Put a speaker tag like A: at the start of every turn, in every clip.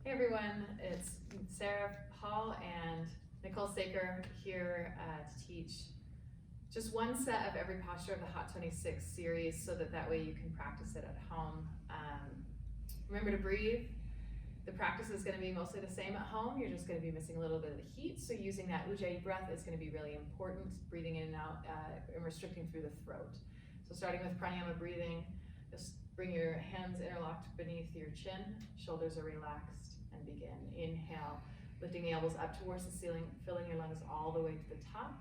A: Hey everyone, it's Sarah Hall and Nicole Saker here to teach just one set of every posture of the Hot 26 series so that way you can practice it at home. Remember to breathe. The practice is going to be mostly the same at home. You're just going to be missing a little bit of the heat, so using that Ujjayi breath is going to be really important, breathing in and out and restricting through the throat. So starting with Pranayama Breathing, just bring your hands interlocked beneath your chin, shoulders are relaxed, and begin. Inhale, lifting the elbows up towards the ceiling, filling your lungs all the way to the top.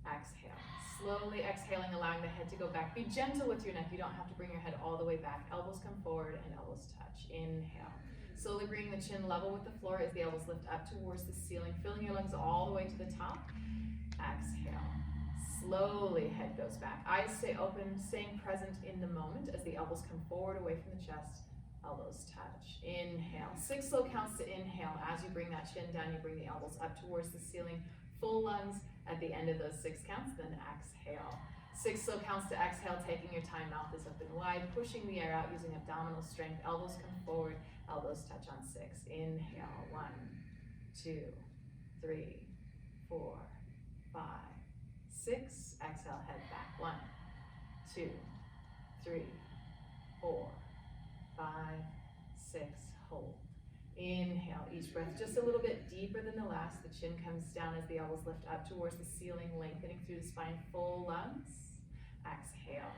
A: Exhale, slowly exhaling, allowing the head to go back. Be gentle with your neck. You don't have to bring your head all the way back. Elbows come forward and elbows touch. Inhale, slowly bringing the chin level with the floor as the elbows lift up towards the ceiling, filling your lungs all the way to the top. Exhale. Slowly head goes back. Eyes stay open, staying present in the moment as the elbows come forward away from the chest, elbows touch. Inhale. 6 slow counts to inhale. As you bring that chin down, you bring the elbows up towards the ceiling, full lungs at the end of those 6 counts, then exhale. 6 slow counts to exhale, taking your time, mouth is up and wide, pushing the air out using abdominal strength. Elbows come forward, elbows touch on 6. Inhale. 1, 2, 3, 4, 5, 6. Exhale, head back. 1, 2, 3, 4, 5, 6. Hold. Inhale, each breath just a little bit deeper than the last. The chin comes down as the elbows lift up towards the ceiling, lengthening through the spine, full lungs. Exhale.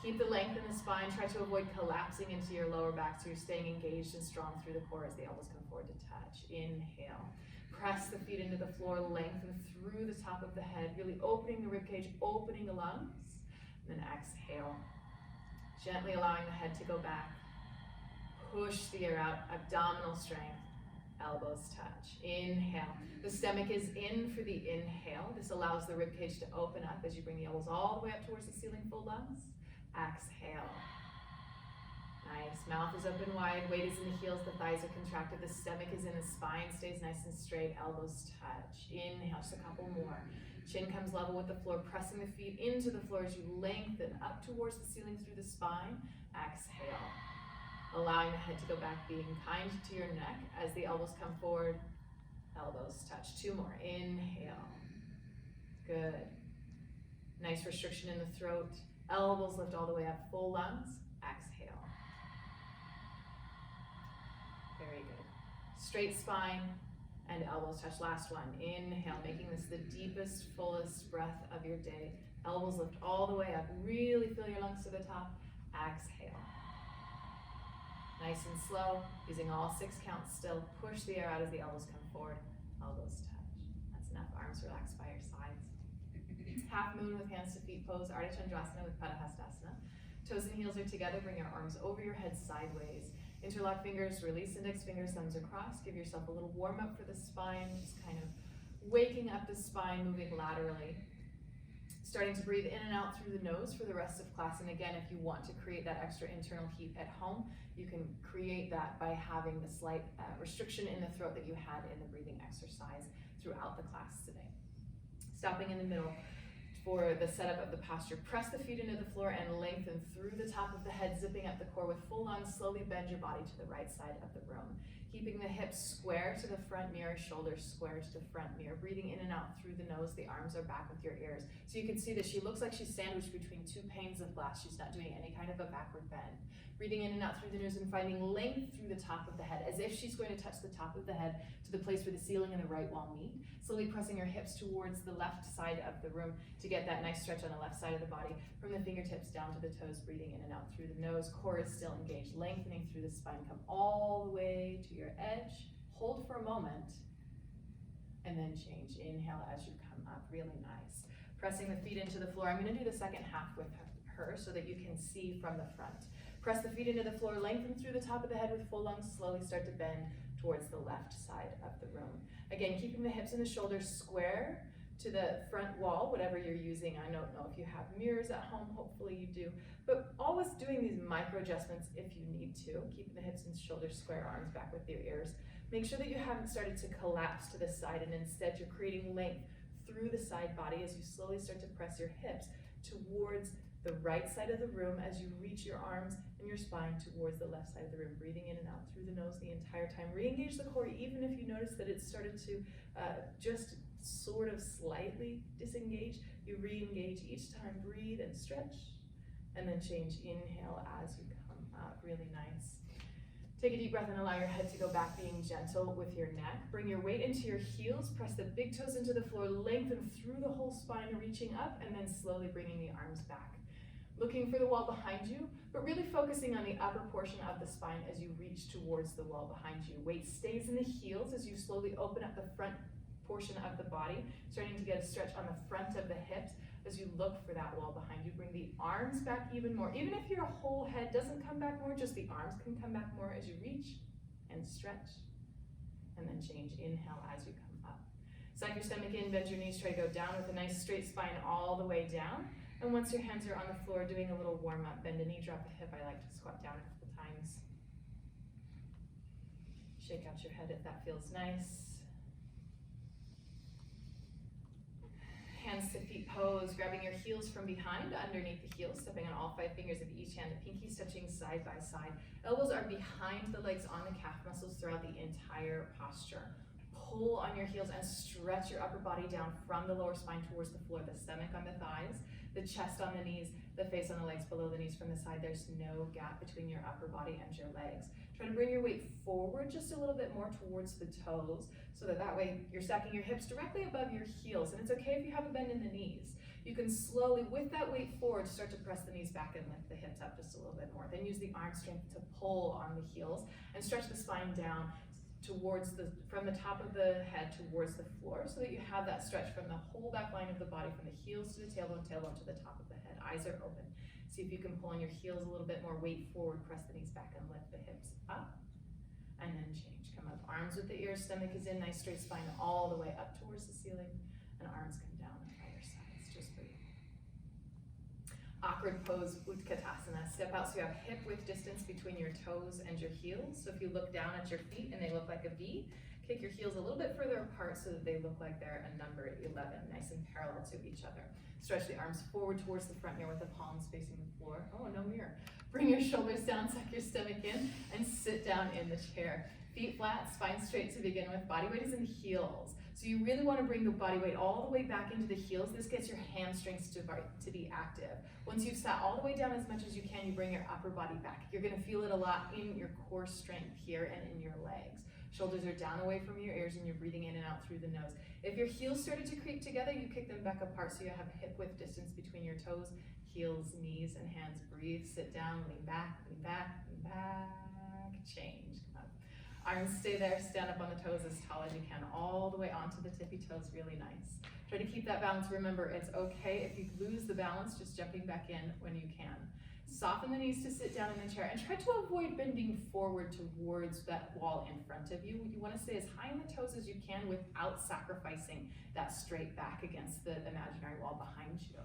A: Keep the length in the spine. Try to avoid collapsing into your lower back so you're staying engaged and strong through the core as the elbows come forward to touch. Inhale. Press the feet into the floor, lengthen through the top of the head, really opening the ribcage, opening the lungs. And then exhale. Gently allowing the head to go back. Push the air out, abdominal strength, elbows touch. Inhale. The stomach is in for the inhale. This allows the ribcage to open up as you bring the elbows all the way up towards the ceiling, full lungs. Exhale. Nice. Mouth is open wide, weight is in the heels, the thighs are contracted, the stomach is in, the spine stays nice and straight, elbows touch. Inhale, just a couple more. Chin comes level with the floor, pressing the feet into the floor as you lengthen up towards the ceiling through the spine. Exhale. Allowing the head to go back, being kind to your neck as the elbows come forward, elbows touch. 2 more. Inhale. Good. Nice restriction in the throat. Elbows lift all the way up, full lungs. Exhale. Very good. Straight spine and elbows touch. Last one. Inhale, making this the deepest, fullest breath of your day. Elbows lift all the way up. Really fill your lungs to the top. Exhale. Nice and slow, using all 6 counts still. Push the air out as the elbows come forward. Elbows touch. That's enough. Arms relaxed by your sides. Half moon with hands to feet pose. Ardha Chandrasana with Padahastasana. Toes and heels are together. Bring your arms over your head sideways. Interlock fingers, release index fingers, thumbs across. Give yourself a little warm up for the spine. Just kind of waking up the spine, moving laterally. Starting to breathe in and out through the nose for the rest of class. And again, if you want to create that extra internal heat at home, you can create that by having the slight restriction in the throat that you had in the breathing exercise throughout the class today. Stopping in the middle for the setup of the posture. Press the feet into the floor and lengthen through the top of the head, zipping up the core with full lungs. Slowly bend your body to the right side of the room. Keeping the hips square to the front mirror, shoulders square to the front mirror. Breathing in and out through the nose. The arms are back with your ears. So you can see that she looks like she's sandwiched between 2 panes of glass. She's not doing any kind of a backward bend. Breathing in and out through the nose and finding length through the top of the head, as if she's going to touch the top of the head to the place where the ceiling and the right wall meet. Slowly pressing her hips towards the left side of the room to get that nice stretch on the left side of the body. From the fingertips down to the toes, breathing in and out through the nose. Core is still engaged, lengthening through the spine. Come all the way to your edge. Hold for a moment, and then change. Inhale as you come up, really nice. Pressing the feet into the floor. I'm gonna do the second half with her so that you can see from the front. Press the feet into the floor, lengthen through the top of the head with full lungs, slowly start to bend towards the left side of the room. Again, keeping the hips and the shoulders square to the front wall, whatever you're using. I don't know if you have mirrors at home, hopefully you do, but always doing these micro adjustments if you need to. Keeping the hips and shoulders square, arms back with your ears. Make sure that you haven't started to collapse to the side, and instead you're creating length through the side body as you slowly start to press your hips towards the right side of the room as you reach your arms and your spine towards the left side of the room, breathing in and out through the nose the entire time. Re-engage the core, even if you notice that it started to just sort of slightly disengage. You re-engage each time, breathe and stretch, and then change. Inhale as you come up, really nice. Take a deep breath and allow your head to go back, being gentle with your neck. Bring your weight into your heels, press the big toes into the floor, lengthen through the whole spine, reaching up, and then slowly bringing the arms back. Looking for the wall behind you, but really focusing on the upper portion of the spine as you reach towards the wall behind you. Weight stays in the heels as you slowly open up the front portion of the body, starting to get a stretch on the front of the hips. As you look for that wall behind you, bring the arms back even more. Even if your whole head doesn't come back more, just the arms can come back more as you reach and stretch. And then change. Inhale as you come up. Suck your stomach in, bend your knees, try to go down with a nice straight spine all the way down. And once your hands are on the floor, doing a little warm up, bend a knee, drop a hip. I like to squat down a couple times. Shake out your head if that feels nice. Hands to feet pose, grabbing your heels from behind, underneath the heels, stepping on all 5 fingers of each hand, the pinkies touching side by side. Elbows are behind the legs on the calf muscles throughout the entire posture. Pull on your heels and stretch your upper body down from the lower spine towards the floor, the stomach on the thighs, the chest on the knees, the face on the legs, below the knees from the side. There's no gap between your upper body and your legs. Try to bring your weight forward just a little bit more towards the toes, so that way you're stacking your hips directly above your heels. And it's okay if you have a bend in the knees. You can slowly, with that weight forward, start to press the knees back and lift the hips up just a little bit more. Then use the arm strength to pull on the heels and stretch the spine down towards from the top of the head towards the floor, so that you have that stretch from the whole back line of the body, from the heels to the tailbone, tailbone to the top of the head. Eyes are open. See if you can pull on your heels a little bit more, weight forward, press the knees back and lift the hips up, and then change. Come up, arms with the ears, stomach is in, nice straight spine all the way up towards the ceiling, and arms come down on either sides. Just breathe. Awkward pose, Utkatasana. Step out so you have hip width distance between your toes and your heels. So if you look down at your feet and they look like a V, kick your heels a little bit further apart so that they look like they're a number 11, nice and parallel to each other. Stretch the arms forward towards the front mirror with the palms facing the floor. Oh, no mirror. Bring your shoulders down, suck your stomach in, and sit down in the chair. Feet flat, spine straight to begin with. Body weight is in the heels. So you really want to bring the body weight all the way back into the heels. This gets your hamstrings to be active. Once you've sat all the way down as much as you can, you bring your upper body back. You're going to feel it a lot in your core strength here and in your legs. Shoulders are down away from your ears and you're breathing in and out through the nose. If your heels started to creep together, you kick them back apart so you have hip width distance between your toes, heels, knees, and hands. Breathe, sit down, lean back, lean back, lean back, change. Come up. Arms stay there, stand up on the toes as tall as you can, all the way onto the tippy toes, really nice. Try to keep that balance. Remember, it's okay if you lose the balance, just jumping back in when you can. Soften the knees to sit down in the chair and try to avoid bending forward towards that wall in front of you. You want to stay as high on the toes as you can without sacrificing that straight back against the imaginary wall behind you.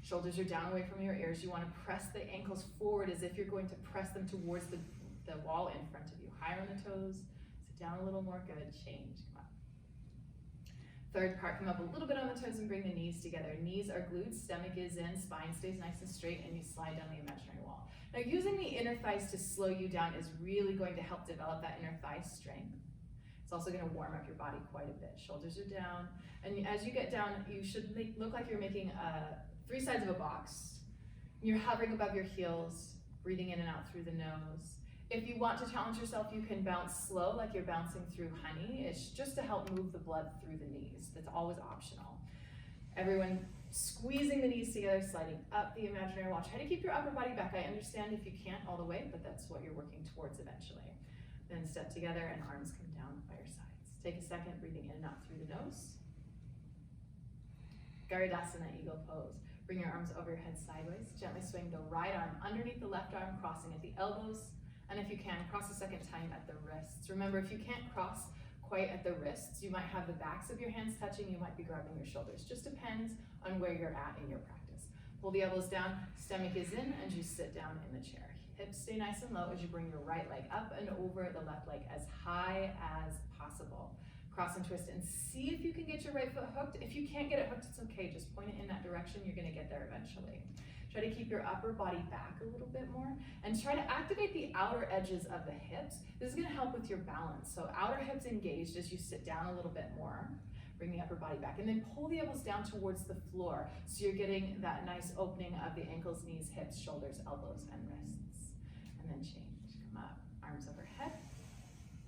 A: Shoulders are down away from your ears. You want to press the ankles forward as if you're going to press them towards the wall in front of you. Higher on the toes, sit down a little more, good, change, come up. Third part, come up a little bit on the toes and bring the knees together. Knees are glued, stomach is in, spine stays nice and straight, and you slide down the imaginary wall. Now using the inner thighs to slow you down is really going to help develop that inner thigh strength. It's also going to warm up your body quite a bit. Shoulders are down, and as you get down, you should look like you're making 3 sides of a box. You're hovering above your heels, breathing in and out through the nose. If you want to challenge yourself, you can bounce slow, like you're bouncing through honey. It's just to help move the blood through the knees. That's always optional. Everyone squeezing the knees together, sliding up the imaginary wall. Try to keep your upper body back. I understand if you can't all the way, but that's what you're working towards eventually. Then step together and arms come down by your sides. Take a second, breathing in and out through the nose. Garudasana, eagle pose. Bring your arms over your head sideways. Gently swing the right arm underneath the left arm, crossing at the elbows. And if you can, cross a second time at the wrists. Remember, if you can't cross quite at the wrists, you might have the backs of your hands touching, you might be grabbing your shoulders. Just depends on where you're at in your practice. Pull the elbows down, stomach is in, and you sit down in the chair. Hips stay nice and low as you bring your right leg up and over the left leg as high as possible. Cross and twist and see if you can get your right foot hooked. If you can't get it hooked, it's okay. Just point it in that direction. You're gonna get there eventually. Try to keep your upper body back a little bit more, and try to activate the outer edges of the hips. This is gonna help with your balance. So outer hips engaged as you sit down a little bit more. Bring the upper body back, and then pull the elbows down towards the floor, so you're getting that nice opening of the ankles, knees, hips, shoulders, elbows, and wrists. And then change, come up, arms overhead.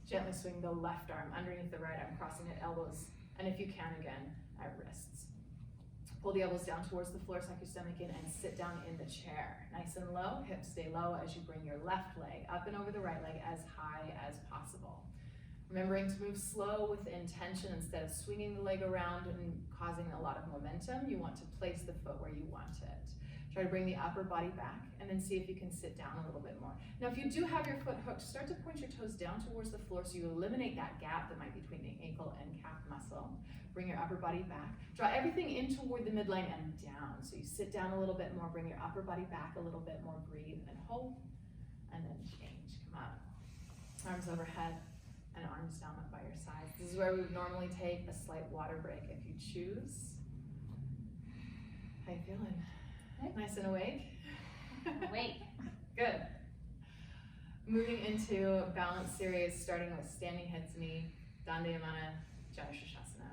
A: Gently swing the left arm underneath the right arm, crossing at elbows, and if you can, again, at wrists. Pull the elbows down towards the floor, suck your stomach in, and sit down in the chair. Nice and low, hips stay low as you bring your left leg up and over the right leg as high as possible. Remembering to move slow with intention instead of swinging the leg around and causing a lot of momentum. You want to place the foot where you want it. Try to bring the upper body back, and then see if you can sit down a little bit more. Now, if you do have your foot hooked, start to point your toes down towards the floor so you eliminate that gap that might be between the ankle and calf muscle. Bring your upper body back. Draw everything in toward the midline and down. So you sit down a little bit more, bring your upper body back a little bit more, breathe and hold, and then change. Come up. Arms overhead and arms down up by your sides. This is where we would normally take a slight water break if you choose. How you feeling? Nice and awake?
B: Awake.
A: Good. Moving into balance series, starting with standing head to knee, Dandayamana Shavasana.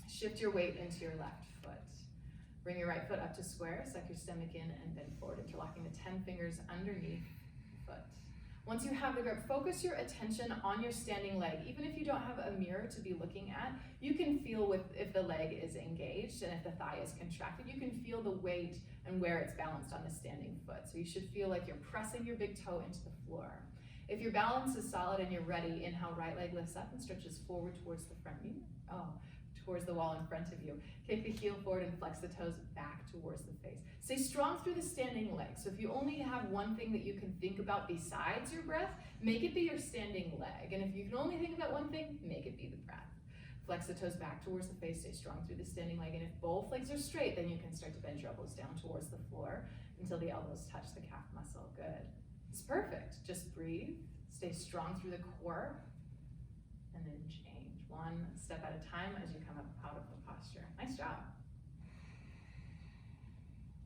A: Shift your weight into your left foot. Bring your right foot up to square, suck your stomach in, and bend forward, interlocking the 10 fingers underneath the foot. Once you have the grip, focus your attention on your standing leg. Even if you don't have a mirror to be looking at, you can feel if the leg is engaged and if the thigh is contracted. You can feel the weight and where it's balanced on the standing foot. So you should feel like you're pressing your big toe into the floor. If your balance is solid and you're ready, inhale, right leg lifts up and stretches forward towards the front knee. Towards the wall in front of you. Kick the heel forward and flex the toes back towards the face. Stay strong through the standing leg. So if you only have one thing that you can think about besides your breath, make it be your standing leg. And if you can only think about one thing, make it be the breath. Flex the toes back towards the face, stay strong through the standing leg. And if both legs are straight, then you can start to bend your elbows down towards the floor until the elbows touch the calf muscle. Good. It's perfect. Just breathe, stay strong through the core, and then change. One step at a time as you come up out of the posture. Nice job.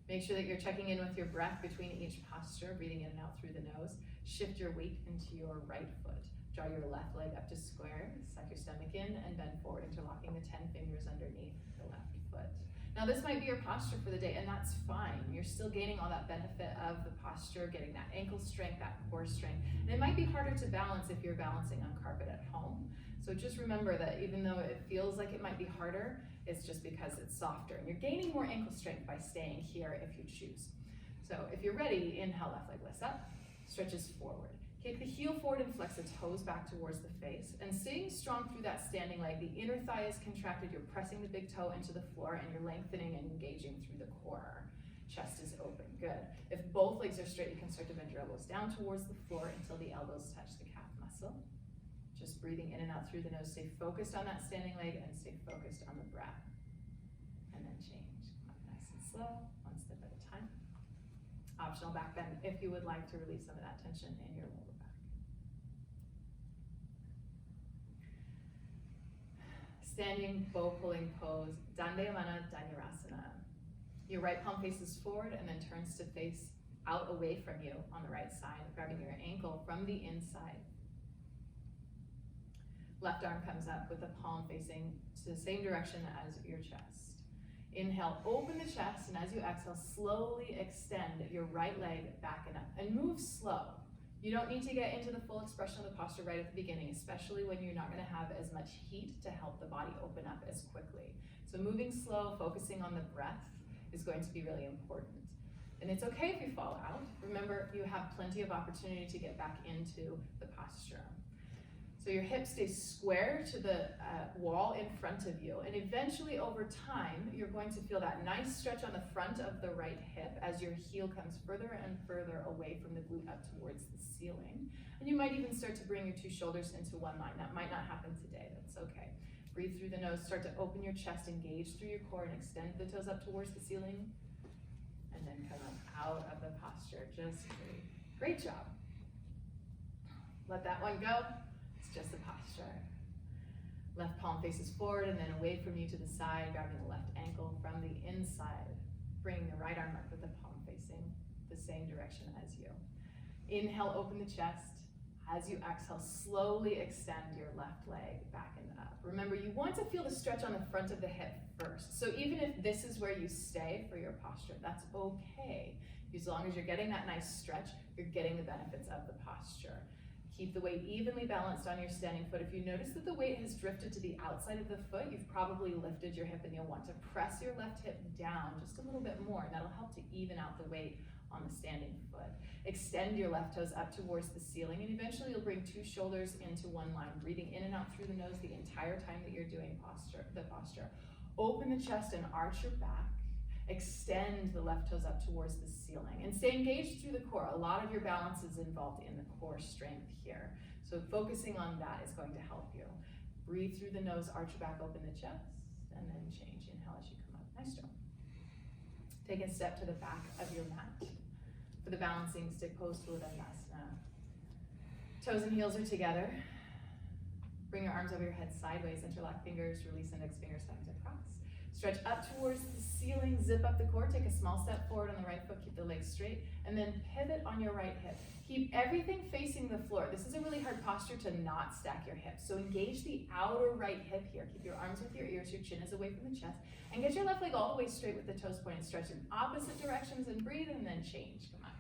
A: Make sure that you're checking in with your breath between each posture, breathing in and out through the nose. Shift your weight into your right foot. Draw your left leg up to square, suck your stomach in, and bend forward, interlocking the 10 fingers underneath the left foot. Now this might be your posture for the day, and that's fine. You're still gaining all that benefit of the posture, getting that ankle strength, that core strength. And it might be harder to balance if you're balancing on carpet at home. So just remember that even though it feels like it might be harder, it's just because it's softer. And you're gaining more ankle strength by staying here if you choose. So if you're ready, inhale, left leg lifts up, stretches forward. Kick the heel forward and flex the toes back towards the face. And staying strong through that standing leg, the inner thigh is contracted, you're pressing the big toe into the floor, and you're lengthening and engaging through the core. Chest is open, good. If both legs are straight, you can start to bend your elbows down towards the floor until the elbows touch the calf muscle. Just breathing in and out through the nose. Stay focused on that standing leg and stay focused on the breath. And then change. Come up nice and slow, one step at a time. Optional back bend if you would like to release some of that tension in your lower back. Standing bow pulling pose, Dandayamana Dhanurasana. Your right palm faces forward and then turns to face out away from you on the right side, grabbing your ankle from the inside. Left arm comes up with the palm facing to the same direction as your chest. Inhale, open the chest, and as you exhale, slowly extend your right leg back and up. And move slow. You don't need to get into the full expression of the posture right at the beginning, especially when you're not going to have as much heat to help the body open up as quickly. So moving slow, focusing on the breath is going to be really important. And it's okay if you fall out. Remember, you have plenty of opportunity to get back into the posture. So your hips stay square to the wall in front of you, and eventually over time, you're going to feel that nice stretch on the front of the right hip as your heel comes further and further away from the glute up towards the ceiling. And you might even start to bring your two shoulders into one line. That might not happen today, that's okay. Breathe through the nose, start to open your chest, engage through your core, and extend the toes up towards the ceiling. And then come up out of the posture, just breathe. Great job. Let that one go. Just a posture. Left palm faces forward and then away from you to the side, grabbing the left ankle from the inside. bringing the right arm up with the palm facing the same direction as you. Inhale, open the chest. As you exhale, slowly extend your left leg back and up. Remember, you want to feel the stretch on the front of the hip first. So even if this is where you stay for your posture, that's okay. As long as you're getting that nice stretch, you're getting the benefits of the posture. Keep the weight evenly balanced on your standing foot. If you notice that the weight has drifted to the outside of the foot, you've probably lifted your hip, and you'll want to press your left hip down just a little bit more, and that'll help to even out the weight on the standing foot. Extend your left toes up towards the ceiling, and eventually you'll bring two shoulders into one line, breathing in and out through the nose the entire time that you're doing the posture. Open the chest and arch your back. Extend the left toes up towards the ceiling and stay engaged through the core. A lot of your balance is involved in the core strength here. So focusing on that is going to help you. Breathe through the nose, arch your back, open the chest, and then change. Inhale as you come up. Nice job. Take a step to the back of your mat for the balancing stick pose to Dandasana. Toes and heels are together. Bring your arms over your head sideways, interlock fingers, release index fingers, thumbs across. Stretch up towards the ceiling, zip up the core, take a small step forward on the right foot, keep the legs straight, and then pivot on your right hip. Keep everything facing the floor. This is a really hard posture to not stack your hips. So engage the outer right hip here. Keep your arms with your ears, your chin is away from the chest, and get your left leg all the way straight with the toes pointed. Stretch in opposite directions and breathe, and then change. Come on.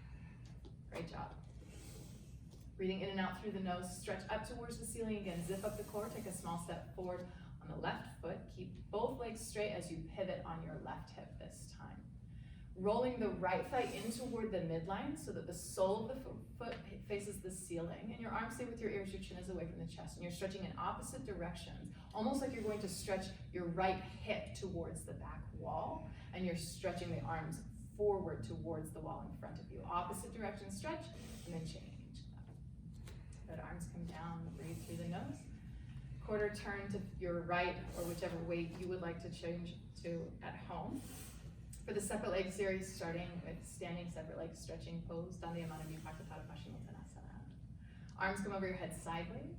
A: Great job. Breathing in and out through the nose, stretch up towards the ceiling again, zip up the core, take a small step forward on the left foot, keep both legs straight as you pivot on your left hip this time. Rolling the right thigh in toward the midline so that the sole of the foot faces the ceiling, and your arms stay with your ears, your chin is away from the chest, and you're stretching in opposite directions, almost like you're going to stretch your right hip towards the back wall, and you're stretching the arms forward towards the wall in front of you. Opposite direction stretch, and then change. Good, arms come down, breathe through the nose. Quarter turn to your right, or whichever way you would like to change to at home. For the separate leg series, starting with standing separate leg stretching pose, Dandayama Breathing. Arms come over your head sideways.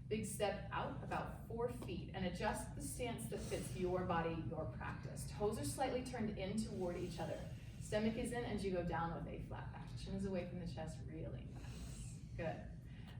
A: Big step out about 4 feet and adjust the stance that fits your body, your practice. Toes are slightly turned in toward each other. Stomach is in as you go down with a flat back. Chin is away from the chest, really nice. Good.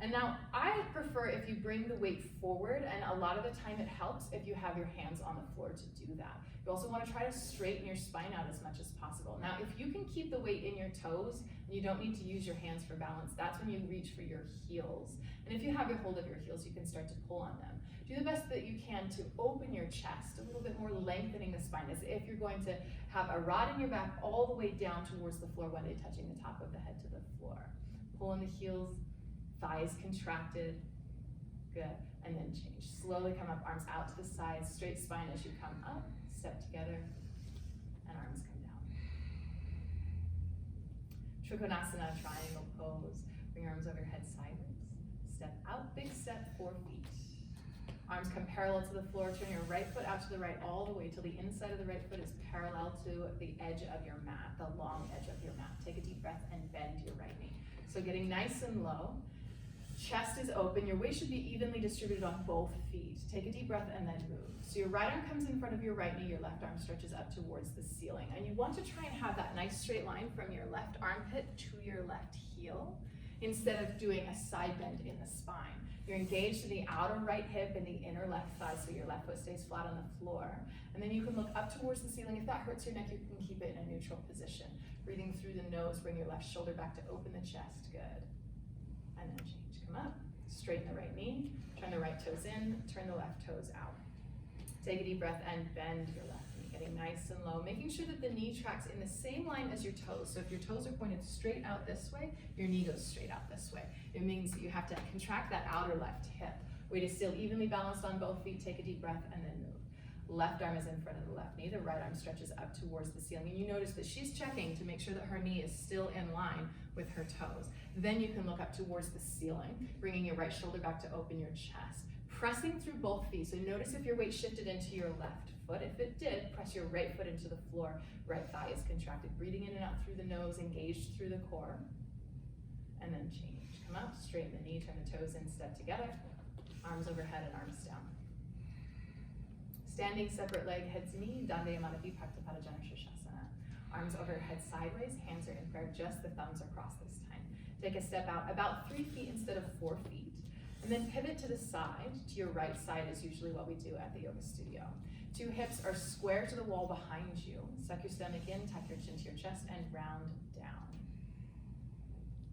A: And now I prefer if you bring the weight forward, and a lot of the time it helps if you have your hands on the floor to do that. You also want to try to straighten your spine out as much as possible. Now, if you can keep the weight in your toes and you don't need to use your hands for balance, that's when you reach for your heels. And if you have your hold of your heels, you can start to pull on them. Do the best that you can to open your chest, a little bit more lengthening the spine, as if you're going to have a rod in your back all the way down towards the floor, one day touching the top of the head to the floor. Pull in the heels, thighs contracted, good, and then change. Slowly come up, arms out to the sides, straight spine as you come up, step together, and arms come down. Trikonasana, triangle pose. Bring your arms over your head sideways, step out, big step, 4 feet. Arms come parallel to the floor, turn your right foot out to the right all the way till the inside of the right foot is parallel to the edge of your mat, the long edge of your mat. Take a deep breath and bend your right knee. So getting nice and low. Chest is open, your weight should be evenly distributed on both feet. Take a deep breath and then move. So your right arm comes in front of your right knee, your left arm stretches up towards the ceiling. And you want to try and have that nice straight line from your left armpit to your left heel, instead of doing a side bend in the spine. You're engaged to the outer right hip and the inner left thigh, so your left foot stays flat on the floor. And then you can look up towards the ceiling. If that hurts your neck, you can keep it in a neutral position. Breathing through the nose, bring your left shoulder back to open the chest, good. And then change. Come up, straighten the right knee, turn the right toes in, turn the left toes out. Take a deep breath and bend your left knee, getting nice and low, making sure that the knee tracks in the same line as your toes. So if your toes are pointed straight out this way, your knee goes straight out this way. It means that you have to contract that outer left hip. Weight is still evenly balanced on both feet. Take a deep breath and then move. Left arm is in front of the left knee, the right arm stretches up towards the ceiling, and you notice that she's checking to make sure that her knee is still in line with her toes. Then you can look up towards the ceiling, bringing your right shoulder back to open your chest, pressing through both feet. So notice if your weight shifted into your left foot. If it did, press your right foot into the floor, right thigh is contracted, breathing in and out through the nose, engaged through the core, and then change. Come up, straighten the knee, turn the toes in, step together, arms overhead and arms down. Standing separate leg, head to knee, Dandayama Breathing, Shavasana. Arms overhead sideways, hands are in prayer, just the thumbs are crossed this time. Take a step out, about 3 feet instead of 4 feet. And then pivot to the side. To your right side is usually what we do at the yoga studio. 2 hips are square to the wall behind you. Suck your stomach in, tuck your chin to your chest, and round down.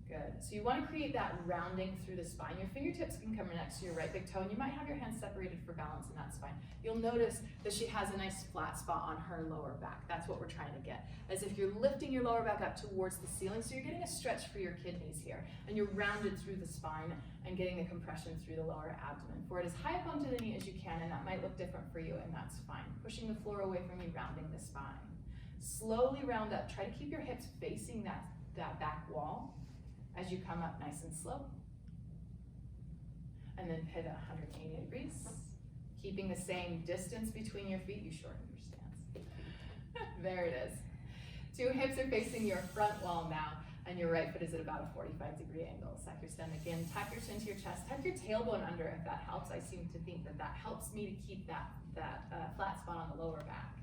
A: Good. So you want to create that rounding through the spine. Your fingertips can come next to your right big toe, and you might have your hands separated for balance, and that's fine. You'll notice that she has a nice flat spot on her lower back. That's what we're trying to get. As if you're lifting your lower back up towards the ceiling, so you're getting a stretch for your kidneys here, and you're rounded through the spine and getting the compression through the lower abdomen. For it as high up onto the knee as you can, and that might look different for you, and that's fine. Pushing the floor away from you, rounding the spine. Slowly round up. Try to keep your hips facing that back wall as you come up nice and slow. And then pivot 180 degrees. Keeping the same distance between your feet, you shorten your stance. There it is. 2 hips are facing your front wall now, and your right foot is at about a 45-degree angle. Suck your stomach in, tuck your chin to your chest, tuck your tailbone under if that helps. I seem to think that helps me to keep that flat spot on the lower back.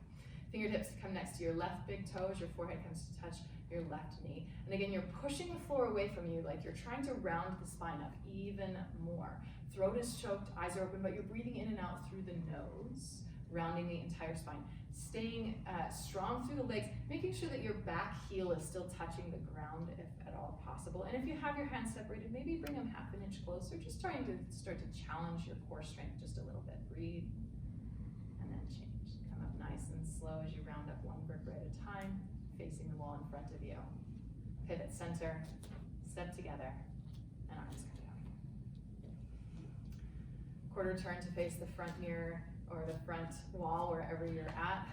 A: Fingertips come next to your left big toe as your forehead comes to touch your left knee. And again, you're pushing the floor away from you, like you're trying to round the spine up even more. Throat is choked, eyes are open, but you're breathing in and out through the nose, rounding the entire spine. Staying strong through the legs, making sure that your back heel is still touching the ground if at all possible. And if you have your hands separated, maybe bring them half an inch closer, just trying to start to challenge your core strength just a little bit. Breathe, and then change. Come up nice and slow as you round up 1 vertebra at a time, facing the wall in front of you. Pivot center, step together, and arms come down. Quarter turn to face the front mirror or the front wall, wherever you're at.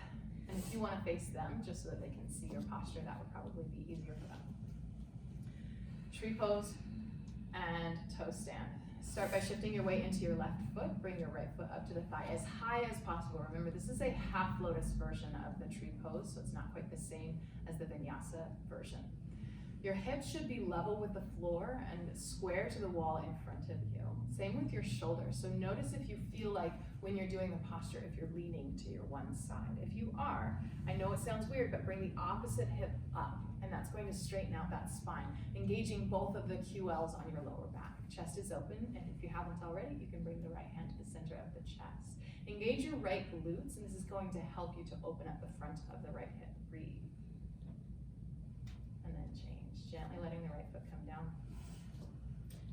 A: And if you want to face them, just so that they can see your posture, that would probably be easier for them. Tree pose and toe stand. Start by shifting your weight into your left foot. Bring your right foot up to the thigh as high as possible. Remember, this is a half lotus version of the tree pose, so it's not quite the same as the vinyasa version. Your hips should be level with the floor and square to the wall in front of you. Same with your shoulders. So notice if you feel like when you're doing the posture, if you're leaning to your one side. If you are, I know it sounds weird, but bring the opposite hip up, and that's going to straighten out that spine, engaging both of the QLs on your lower back. Chest is open, and if you haven't already, you can bring the right hand to the center of the chest. Engage your right glutes, and this is going to help you to open up the front of the right hip. Breathe. And then change, gently letting the right foot come down.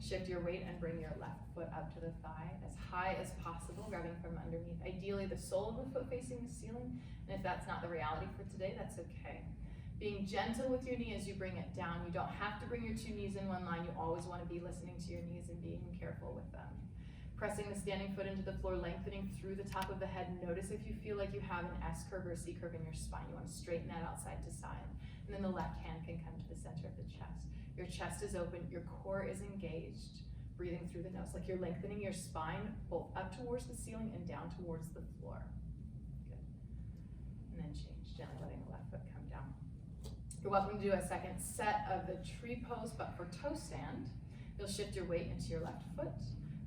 A: Shift your weight and bring your left foot up to the thigh as high as possible, grabbing from underneath. Ideally, the sole of the foot facing the ceiling, and if that's not the reality for today, that's okay. Being gentle with your knee as you bring it down. You don't have to bring your 2 knees in one line. You always want to be listening to your knees and being careful with them. Pressing the standing foot into the floor, lengthening through the top of the head. Notice if you feel like you have an S curve or a C curve in your spine. You want to straighten that out side to side. And then the left hand can come to the center of the chest. Your chest is open, your core is engaged, breathing through the nose, like you're lengthening your spine both up towards the ceiling and down towards the floor. Good. And then change, gently letting the left foot come down. You're welcome to do a second set of the tree pose, but for toe stand, you'll shift your weight into your left foot,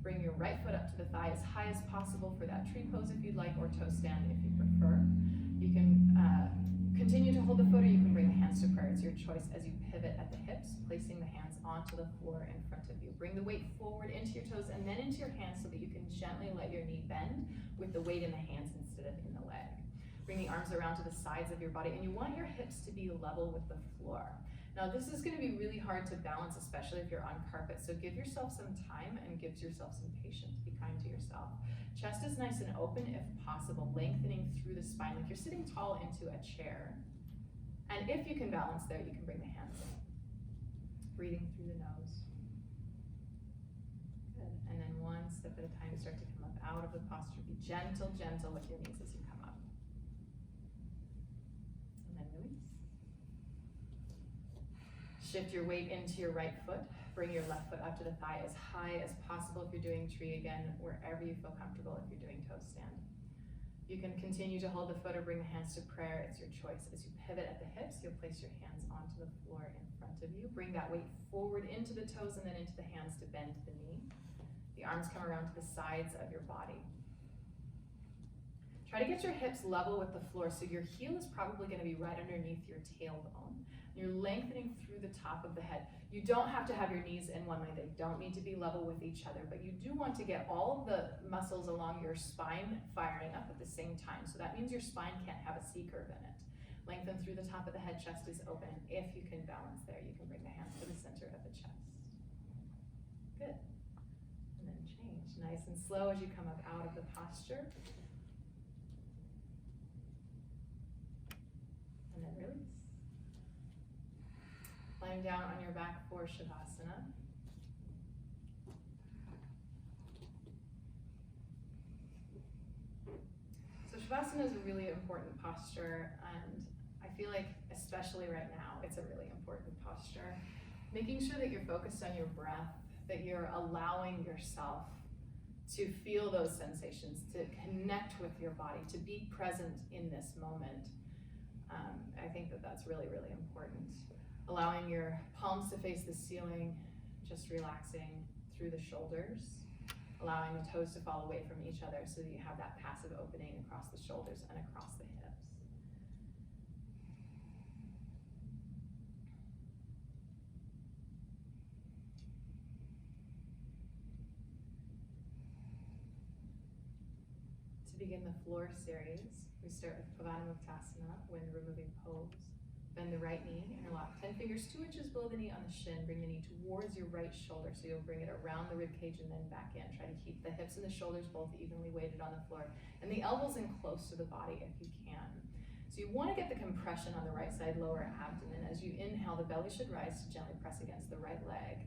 A: bring your right foot up to the thigh as high as possible for that tree pose if you'd like, or toe stand if you prefer. You can continue to hold the foot, or you can bring the hands to prayer. It's your choice as you pivot at the hips, placing the hands onto the floor in front of you. Bring the weight forward into your toes and then into your hands so that you can gently let your knee bend with the weight in the hands instead of in the leg. Bring the arms around to the sides of your body, and you want your hips to be level with the floor. Now, this is going to be really hard to balance, especially if you're on carpet, so give yourself some time and give yourself some patience. Be kind to yourself. Chest is nice and open if possible, lengthening through the spine, like you're sitting tall into a chair. And if you can balance there, you can bring the hands in. Breathing through the nose. Good. And then one step at a time, start to come up out of the posture. Be gentle, gentle with your knees as you come up. And then release. Shift your weight into your right foot. Bring your left foot up to the thigh as high as possible if you're doing tree again, wherever you feel comfortable if you're doing toe stand. You can continue to hold the foot or bring the hands to prayer. It's your choice. As you pivot at the hips, you'll place your hands onto the floor in front of you. Bring that weight forward into the toes and then into the hands to bend the knee. The arms come around to the sides of your body. Try to get your hips level with the floor, so your heel is probably going to be right underneath your tailbone. You're lengthening through the top of the head. You don't have to have your knees in one way. They don't need to be level with each other, but you do want to get all of the muscles along your spine firing up at the same time. So that means your spine can't have a C-curve in it. Lengthen through the top of the head, chest is open. If you can balance there, you can bring the hands to the center of the chest. Good. And then change. Nice and slow as you come up out of the posture. And then release. Lying down on your back for Shavasana. So Shavasana is a really important posture, and I feel like, especially right now, it's a really important posture. Making sure that you're focused on your breath, that you're allowing yourself to feel those sensations, to connect with your body, to be present in this moment. I think that that's really, really important. Allowing your palms to face the ceiling, just relaxing through the shoulders, allowing the toes to fall away from each other so that you have that passive opening across the shoulders and across the hips. To begin the floor series, we start with Pranayama Breathing, wind removing pose. Bend the right knee, interlock 10 fingers 2 inches below the knee on the shin. Bring the knee towards your right shoulder, so you'll bring it around the rib cage and then back in. Try to keep the hips and the shoulders both evenly weighted on the floor, and the elbows in close to the body if you can. So you want to get the compression on the right side lower abdomen. As you inhale, the belly should rise to gently press against the right leg.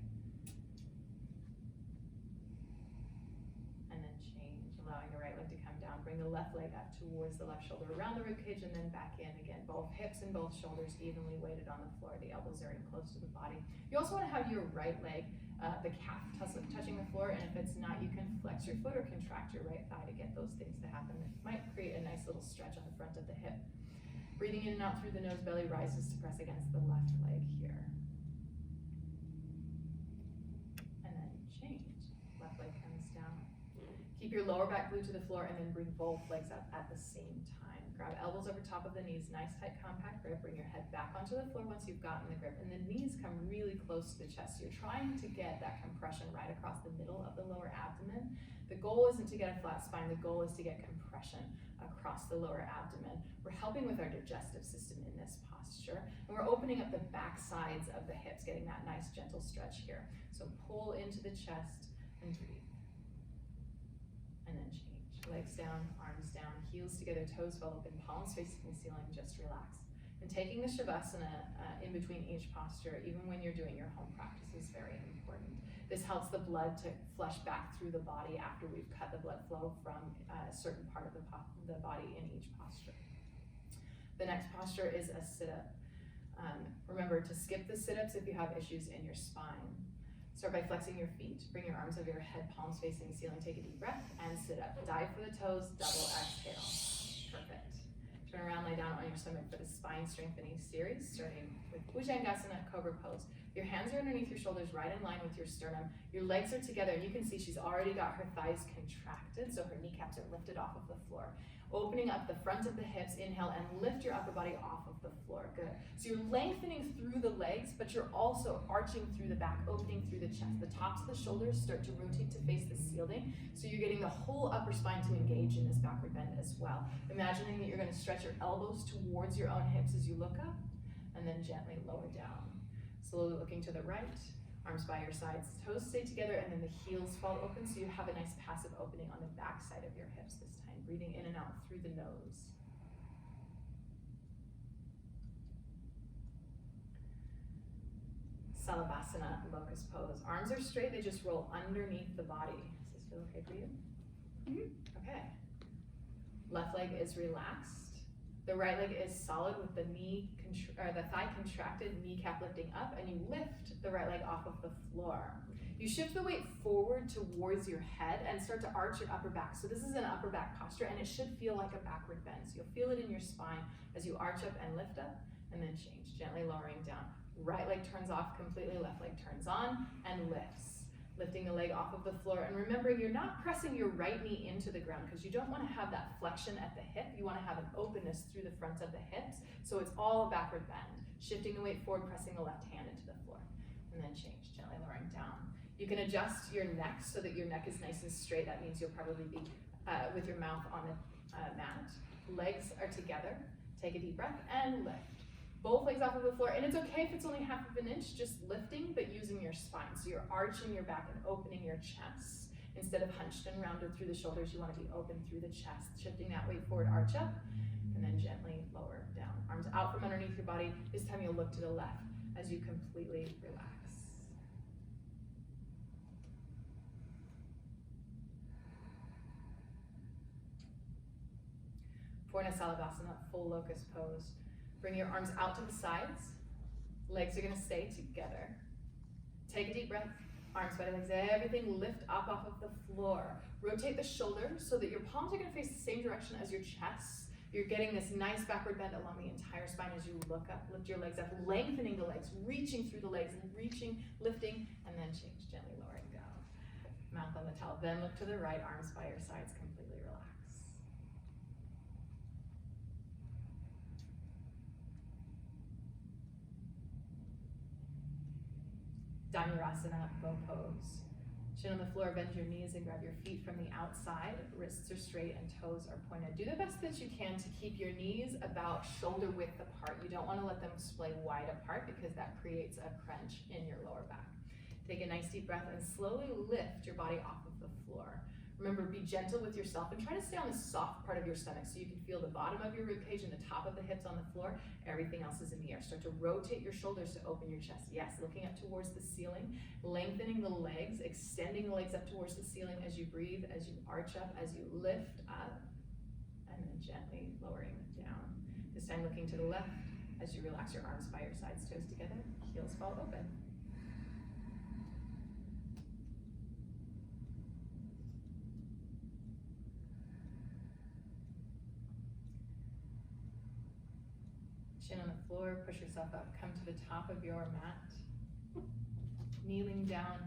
A: And then change, allowing the right leg to come down. Bring the left leg up towards the left shoulder, around the rib cage, and then back in again. Both hips and both shoulders evenly weighted on the floor. The elbows are in close to the body. You also want to have your right leg, the calf touching the floor, and if it's not, you can flex your foot or contract your right thigh to get those things to happen. It might create a nice little stretch on the front of the hip. Breathing in and out through the nose, belly rises to press against the left leg here. And then change. Left leg comes down. Keep your lower back glued to the floor and then bring both legs up at the same time. Grab elbows over top of the knees, nice tight compact grip. Bring your head back onto the floor once you've gotten the grip, and the knees come really close to the chest. So you're trying to get that compression right across the middle of the lower abdomen. The goal isn't to get a flat spine, the goal is to get compression across the lower abdomen. We're helping with our digestive system in this posture, and we're opening up the back sides of the hips, getting that nice gentle stretch here. So pull into the chest and breathe. And then change. Legs down, arms down, heels together, toes fall open, palms facing the ceiling, just relax. And taking the Shavasana in between each posture, even when you're doing your home practice, is very important. This helps the blood to flush back through the body after we've cut the blood flow from a certain part of the body in each posture. The next posture is a sit-up. Remember to skip the sit-ups if you have issues in your spine. Start by flexing your feet. Bring your arms over your head, palms facing the ceiling. Take a deep breath and sit up. Dive for the toes, double exhale. Perfect. Turn around, lay down on your stomach for the spine strengthening series, starting with Bhujangasana, Cobra Pose. Your hands are underneath your shoulders, right in line with your sternum. Your legs are together, and you can see she's already got her thighs contracted, so her kneecaps are lifted off of the floor. Opening up the front of the hips, inhale, and lift your upper body off of the floor. Good. So you're lengthening through the legs, but you're also arching through the back, opening through the chest. The tops of the shoulders start to rotate to face the ceiling, so you're getting the whole upper spine to engage in this backward bend as well. Imagining that you're going to stretch your elbows towards your own hips as you look up, and then gently lower down. Slowly looking to the right, arms by your sides, toes stay together, and then the heels fall open, so you have a nice passive opening on the back side of your hips this time. Breathing in and out through the nose. Shavasana, locust pose. Arms are straight, they just roll underneath the body. Does this feel okay for you? Mm-hmm. Okay. Left leg is relaxed. The right leg is solid with the the thigh contracted, kneecap lifting up, and you lift the right leg off of the floor. You shift the weight forward towards your head and start to arch your upper back. So this is an upper back posture, and it should feel like a backward bend. So you'll feel it in your spine as you arch up and lift up, and then change, gently lowering down. Right leg turns off completely, left leg turns on and lifts. Lifting the leg off of the floor, and remembering you're not pressing your right knee into the ground because you don't want to have that flexion at the hip. You want to have an openness through the front of the hips, so it's all a backward bend. Shifting the weight forward, pressing the left hand into the floor, and then change, gently lowering down. You can adjust your neck so that your neck is nice and straight. That means you'll probably be with your mouth on the mat. Legs are together. Take a deep breath and lift. Both legs off of the floor, and it's okay if it's only half of an inch, just lifting, but using your spine. So you're arching your back and opening your chest. Instead of hunched and rounded through the shoulders, you want to be open through the chest. Shifting that weight forward, arch up, and then gently lower down. Arms out from underneath your body. This time you'll look to the left as you completely relax. Pranayama, full locust pose. Bring your arms out to the sides. Legs are going to stay together. Take a deep breath. Arms by the legs. Everything lift up off of the floor. Rotate the shoulders so that your palms are going to face the same direction as your chest. You're getting this nice backward bend along the entire spine as you look up. Lift your legs up, lengthening the legs, reaching through the legs, and reaching, lifting, and then change, gently lowering down. Mouth on the towel. Then look to the right, arms by your sides, completely relax. Dhanurasana, bow pose. Chin on the floor, bend your knees and grab your feet from the outside. Wrists are straight and toes are pointed. Do the best that you can to keep your knees about shoulder width apart. You don't want to let them splay wide apart because that creates a crunch in your lower back. Take a nice deep breath and slowly lift your body off of the floor. Remember, be gentle with yourself and try to stay on the soft part of your stomach so you can feel the bottom of your ribcage and the top of the hips on the floor. Everything else is in the air. Start to rotate your shoulders to open your chest. Yes, looking up towards the ceiling, lengthening the legs, extending the legs up towards the ceiling as you breathe, as you arch up, as you lift up, and then gently lowering down. This time looking to the left as you relax your arms by your sides, toes together, heels fall open. Chin on the floor, push yourself up, come to the top of your mat. Kneeling down,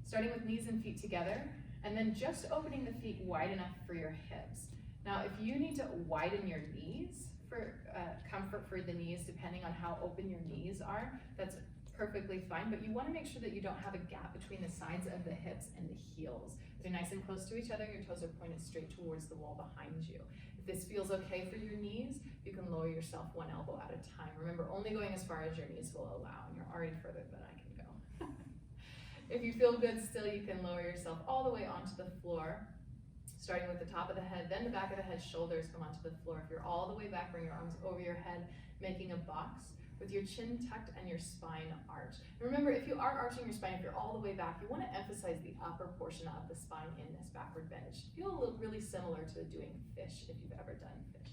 A: starting with knees and feet together, and then just opening the feet wide enough for your hips. Now, if you need to widen your knees for comfort for the knees, depending on how open your knees are, that's perfectly fine, but you want to make sure that you don't have a gap between the sides of the hips and the heels. They're nice and close to each other, your toes are pointed straight towards the wall behind you. If this feels okay for your knees, you can lower yourself one elbow at a time. Remember, only going as far as your knees will allow, and you're already further than I can go. If you feel good still, you can lower yourself all the way onto the floor, starting with the top of the head, then the back of the head, shoulders come onto the floor. If you're all the way back, bring your arms over your head, making a box with your chin tucked and your spine arched. And remember, if you are arching your spine, if you're all the way back, you want to emphasize the upper portion of the spine in this backward bend. It should feel really similar to doing fish if you've ever done fish.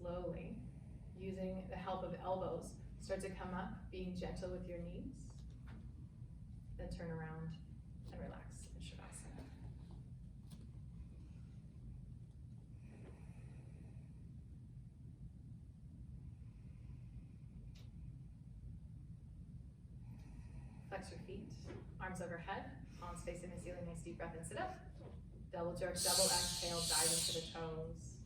A: Slowly, using the help of elbows, start to come up, being gentle with your knees. Then turn around and relax in Shavasana. Flex your feet, arms overhead, palms facing the ceiling, nice deep breath and sit up. Double jerk, double exhale, dive into the toes.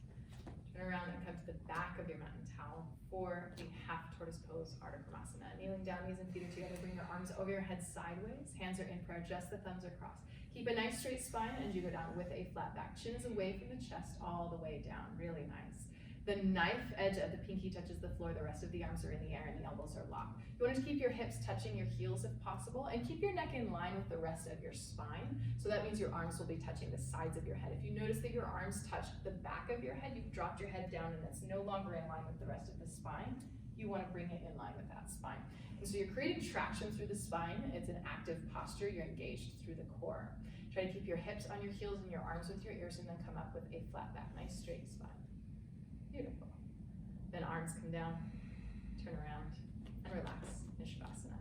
A: Turn around and come to the back of your mat and towel for the half tortoise pose, Ardha Kramasana. Kneeling down, knees and feet are together, bring your arms over your head sideways, hands are in prayer, just the thumbs are crossed. Keep a nice straight spine as you go down with a flat back. Chin is away from the chest all the way down, really nice. The knife edge of the pinky touches the floor, the rest of the arms are in the air and the elbows are locked. You want to keep your hips touching your heels if possible, and keep your neck in line with the rest of your spine. So that means your arms will be touching the sides of your head. If you notice that your arms touch the back of your head, you've dropped your head down and that's no longer in line with the rest of the spine. You want to bring it in line with that spine. And so you're creating traction through the spine. It's an active posture. You're engaged through the core. Try to keep your hips on your heels and your arms with your ears, and then come up with a flat back, nice straight spine. Beautiful. Then arms come down, turn around, and relax in Shavasana.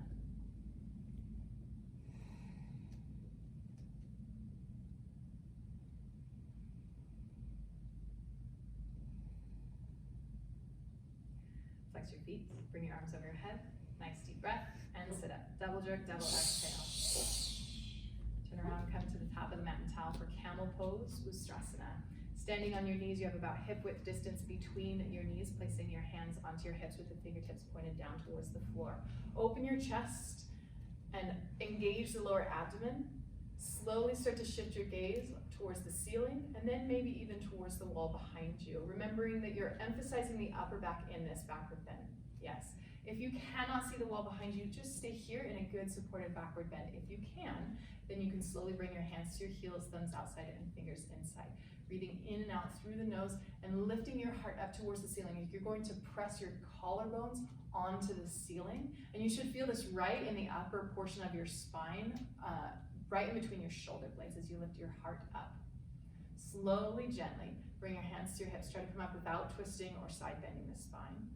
A: Flex Flex your feet, bring your arms over your head. Nice deep breath, and sit up. Double jerk, double exhale. Turn around, come to the top of the mat and towel for camel pose, Ustrasana. Standing on your knees, you have about hip width distance between your knees, placing your hands onto your hips with the fingertips pointed down towards the floor. Open your chest and engage the lower abdomen. Slowly start to shift your gaze towards the ceiling and then maybe even towards the wall behind you, remembering that you're emphasizing the upper back in this backward bend. Yes. If you cannot see the wall behind you, just stay here in a good supported backward bend. If you can, then you can slowly bring your hands to your heels, thumbs outside and fingers inside. Breathing in and out through the nose and lifting your heart up towards the ceiling. You're going to press your collarbones onto the ceiling, and you should feel this right in the upper portion of your spine, right in between your shoulder blades as you lift your heart up. Slowly, gently, bring your hands to your hips. Try to come up without twisting or side bending the spine.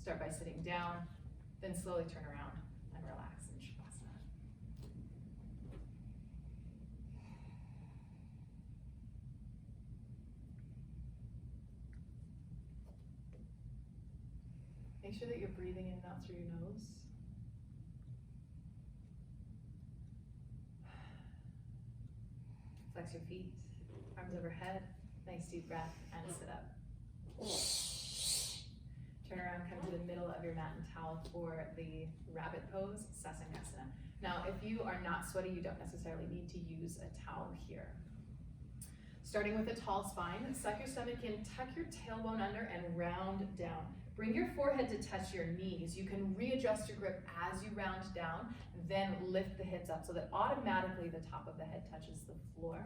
A: Start by sitting down, then slowly turn around and relax in Shavasana. Make sure that you're breathing in and out through your nose. Flex your feet, arms overhead, nice deep breath, and sit up. Turn around, come to the middle of your mat and towel for the rabbit pose, Sasana. Now, if you are not sweaty, you don't necessarily need to use a towel here. Starting with a tall spine, suck your stomach in, tuck your tailbone under, and round down. Bring your forehead to touch your knees. You can readjust your grip as you round down, then lift the hips up so that automatically the top of the head touches the floor.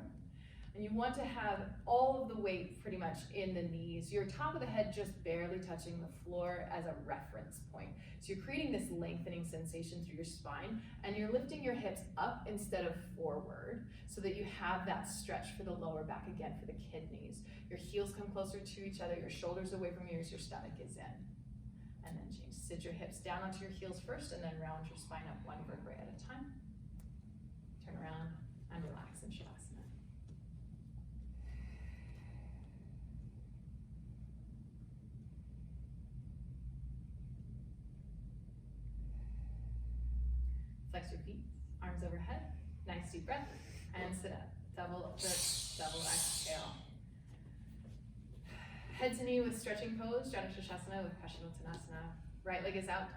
A: And you want to have all of the weight pretty much in the knees, your top of the head just barely touching the floor as a reference point. So you're creating this lengthening sensation through your spine, and you're lifting your hips up instead of forward so that you have that stretch for the lower back, again, for the kidneys. Your heels come closer to each other, your shoulders away from your ears, your stomach is in. And then change. Sit your hips down onto your heels first, and then round your spine up one vertebrae at a time. Turn around and relax in Shavasana. Flex your feet, arms overhead, nice deep breath, and sit up. Double jerk, double exhale. Head to knee with stretching pose, Shavasana with Paschimottanasana. Right leg is out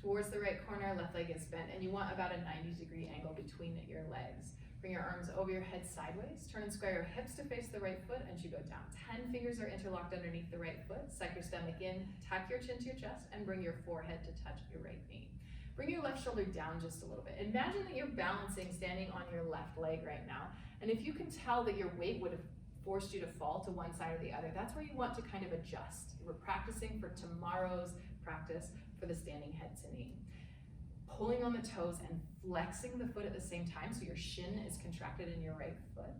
A: towards the right corner, left leg is bent, and you want about a 90-degree angle between your legs. Bring your arms over your head sideways, turn and square your hips to face the right foot, and you go down. 10 fingers are interlocked underneath the right foot. Suck your stomach in, tuck your chin to your chest, and bring your forehead to touch your right knee. Bring your left shoulder down just a little bit. Imagine that you're balancing, standing on your left leg right now. And if you can tell that your weight would have forced you to fall to one side or the other, that's where you want to kind of adjust. We're practicing for tomorrow's practice for the standing head to knee. Pulling on the toes and flexing the foot at the same time, so your shin is contracted in your right foot,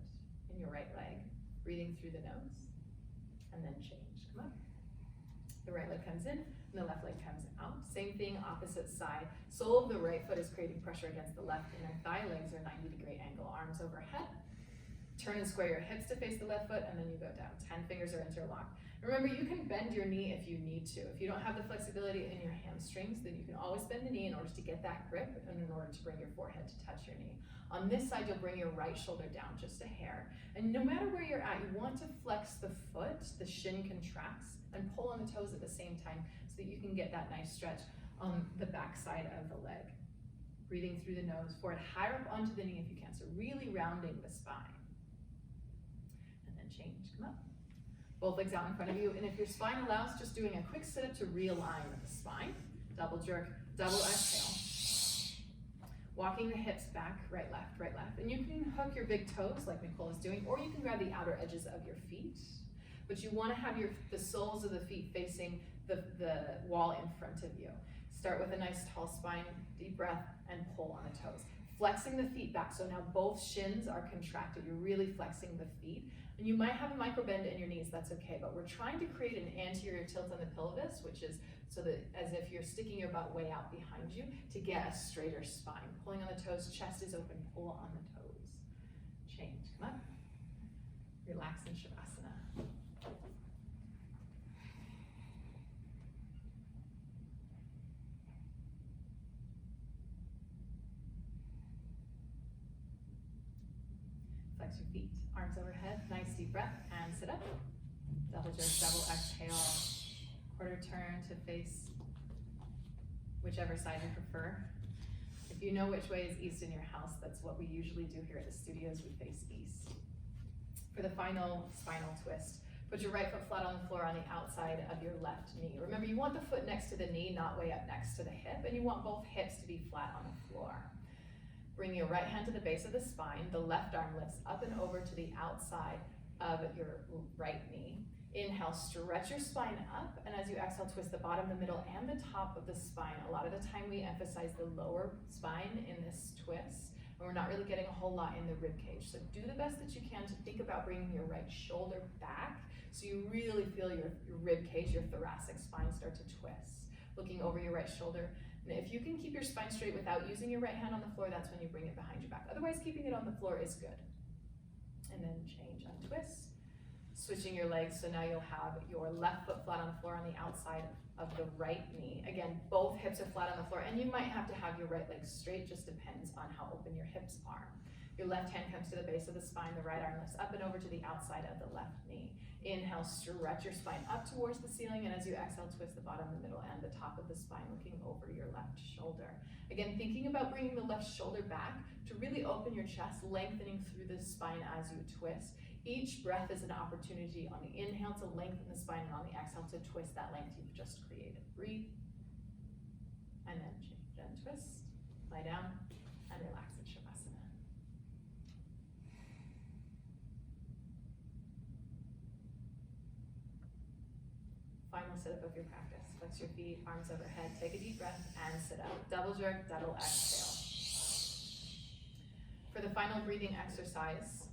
A: in your right leg. Breathing through the nose, and then change. Come on. The right leg comes in, and the left leg comes out. Same thing, opposite side. Sole of the right foot is creating pressure against the left inner thigh. Legs are 90-degree angle, arms overhead. Turn and square your hips to face the left foot, and then you go down. 10 fingers are interlocked. Remember, you can bend your knee if you need to. If you don't have the flexibility in your hamstrings, then you can always bend the knee in order to get that grip and in order to bring your forehead to touch your knee. On this side, you'll bring your right shoulder down just a hair. And no matter where you're at, you want to flex the foot, the shin contracts, and pull on the toes at the same time so that you can get that nice stretch on the back side of the leg. Breathing through the nose, forehead higher up onto the knee if you can, so really rounding the spine. And then change, come up. Both legs out in front of you, and if your spine allows, just doing a quick sit-up to realign with the spine. Double jerk, double exhale. Walking the hips back, right, left, and you can hook your big toes like Nicole is doing, or you can grab the outer edges of your feet. But you want to have the soles of the feet facing the wall in front of you. Start with a nice tall spine, deep breath, and pull on the toes. Flexing the feet back, so now both shins are contracted. You're really flexing the feet. And you might have a micro bend in your knees, that's okay, but we're trying to create an anterior tilt on the pelvis, which is so that as if you're sticking your butt way out behind you to get a straighter spine. Pulling on the toes, chest is open, pull on the toes. Change, come up. Relax in Shavasana. flex your feet. Arms overhead, nice deep breath, and sit up. Double jerk, double exhale. Quarter turn to face whichever side you prefer. If you know which way is east in your house, that's what we usually do here at the studios, we face east. For the final spinal twist, put your right foot flat on the floor on the outside of your left knee. Remember, you want the foot next to the knee, not way up next to the hip, and you want both hips to be flat on the floor. Bring your right hand to the base of the spine, the left arm lifts up and over to the outside of your right knee. Inhale, stretch your spine up, and as you exhale, twist the bottom, the middle, and the top of the spine. A lot of the time we emphasize the lower spine in this twist, and we're not really getting a whole lot in the rib cage. So do the best that you can to think about bringing your right shoulder back so you really feel your rib cage, your thoracic spine start to twist. Looking over your right shoulder. And if you can keep your spine straight without using your right hand on the floor, that's when you bring it behind your back. Otherwise, keeping it on the floor is good. And then change, untwist. Switching your legs, so now you'll have your left foot flat on the floor on the outside of the right knee. Again, both hips are flat on the floor, and you might have to have your right leg straight, just depends on how open your hips are. Your left hand comes to the base of the spine, the right arm lifts up and over to the outside of the left knee. Inhale, stretch your spine up towards the ceiling, and as you exhale, twist the bottom, the middle, and the top of the spine, looking over your left shoulder. Again, thinking about bringing the left shoulder back to really open your chest, lengthening through the spine as you twist. Each breath is an opportunity on the inhale to lengthen the spine and on the exhale to twist that length you've just created. Breathe, and then change and twist. Lie down and relax in Shavasana. Final sit-up of your practice. Flex your feet, arms overhead, take a deep breath and sit up. Double jerk, double exhale. For the final breathing exercise,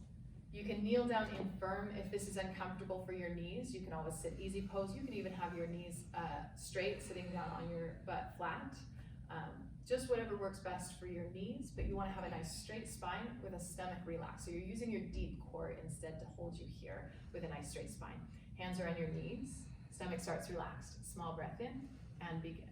A: you can kneel down in firm if this is uncomfortable for your knees. You can always sit easy pose. You can even have your knees straight, sitting down on your butt flat. Just whatever works best for your knees, but you want to have a nice straight spine with a stomach relaxed. So you're using your deep core instead to hold you here with a nice straight spine. Hands are on your knees, stomach starts relaxed. Small breath in and begin.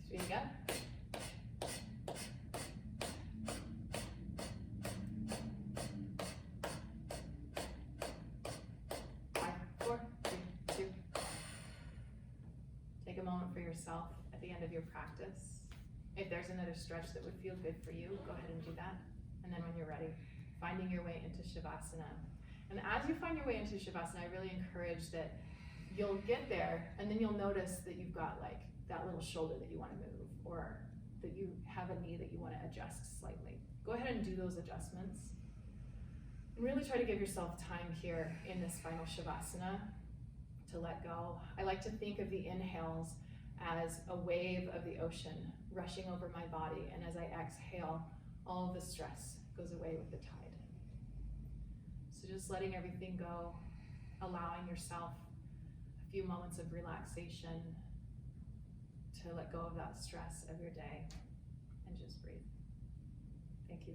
A: Speeding up. 5, 4, 3, 2. Take a moment for yourself at the end of your practice. If there's another stretch that would feel good for you, go ahead and do that. And then when you're ready, finding your way into Shavasana. And as you find your way into Shavasana, I really encourage that you'll get there and then you'll notice that you've got like that little shoulder that you want to move, or that you have a knee that you want to adjust slightly. Go ahead and do those adjustments. And really try to give yourself time here in this final Shavasana to let go. I like to think of the inhales as a wave of the ocean rushing over my body, and as I exhale, all of the stress goes away with the tide. So just letting everything go, allowing yourself a few moments of relaxation to let go of that stress of your day, and just breathe. Thank you.